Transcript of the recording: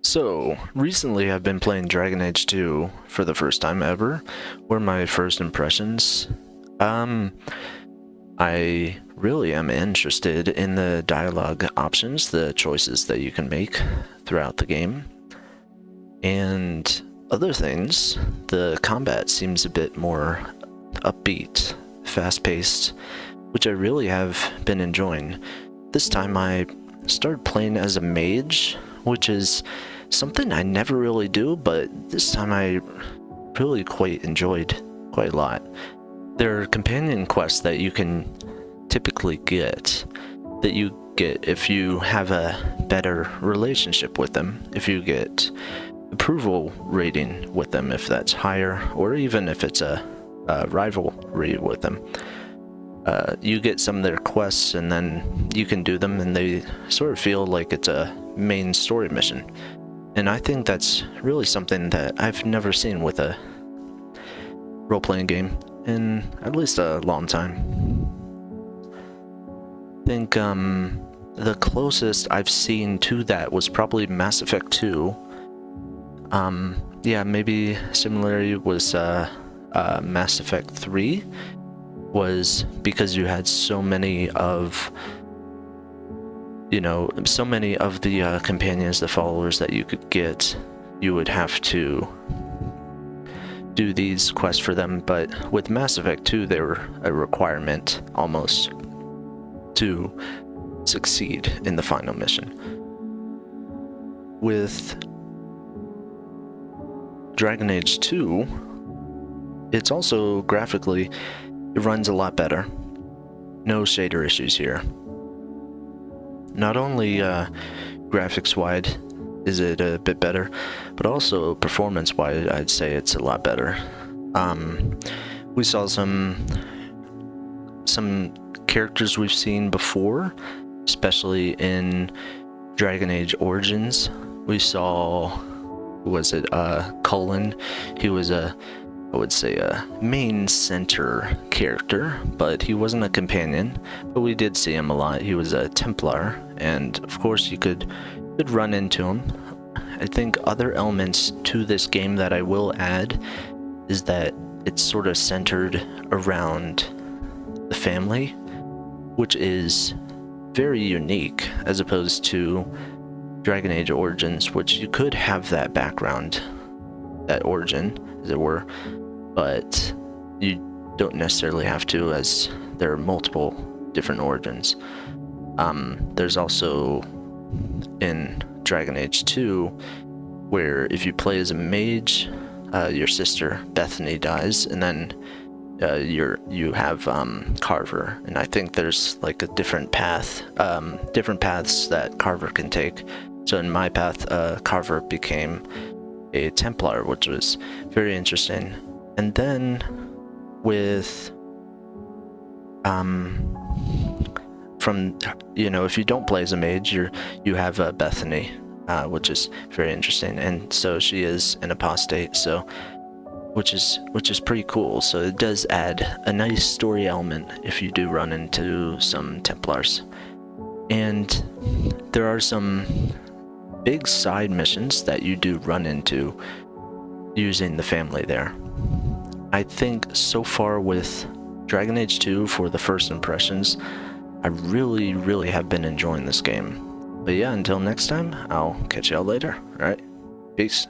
So, recently I've been playing Dragon Age 2 for the first time ever. What are my first impressions? I really am interested in the dialogue options, the choices that you can make throughout the game. And other things, the combat seems a bit more upbeat, fast-paced, which I really have been enjoying. This time I started playing as a mage, which is something I never really do, but this time I really quite enjoyed quite a lot. There are companion quests that you can typically get, if you have a better relationship with them, if you get approval rating with them, if that's higher, or even if it's a rivalry with them. You get some of their quests and then you can do them and they sort of feel like it's a main story mission. And I think that's really something that I've never seen with a role-playing game in at least a long time. I think the closest I've seen to that was probably Mass Effect 2. Yeah, maybe similarly was Mass Effect 3, was because you had so many of the companions, the followers that you could get. You would have to do these quests for them, but with Mass Effect 2 they were a requirement almost to succeed in the final mission. With Dragon Age 2, it's also graphically, it runs a lot better. No shader issues here. Not only graphics-wide is it a bit better, but also performance-wise, I'd say it's a lot better. We saw some characters we've seen before, especially in Dragon Age Origins. We saw, Cullen? He was I would say a main center character, but he wasn't a companion, but we did see him a lot. He was a Templar, and of course you could run into him. I think other elements to this game that I will add is that it's sort of centered around the family, which is very unique as opposed to Dragon Age Origins, which you could have that background, that origin, as it were, but you don't necessarily have to, as there are multiple different origins. There's also in Dragon Age 2, where if you play as a mage, your sister Bethany dies, and then you have Carver, and I think there's like a different paths that Carver can take. So in my path, Carver became a Templar, which was very interesting. And then with if you don't play as a mage, you have Bethany, which is very interesting, and so she is an apostate, so which is pretty cool. So it does add a nice story element if you do run into some Templars. And there are some big side missions that you do run into using the family there. I think so far with Dragon Age 2, for the first impressions, I really, really have been enjoying this game. But yeah, until next time, I'll catch y'all later. Alright, peace.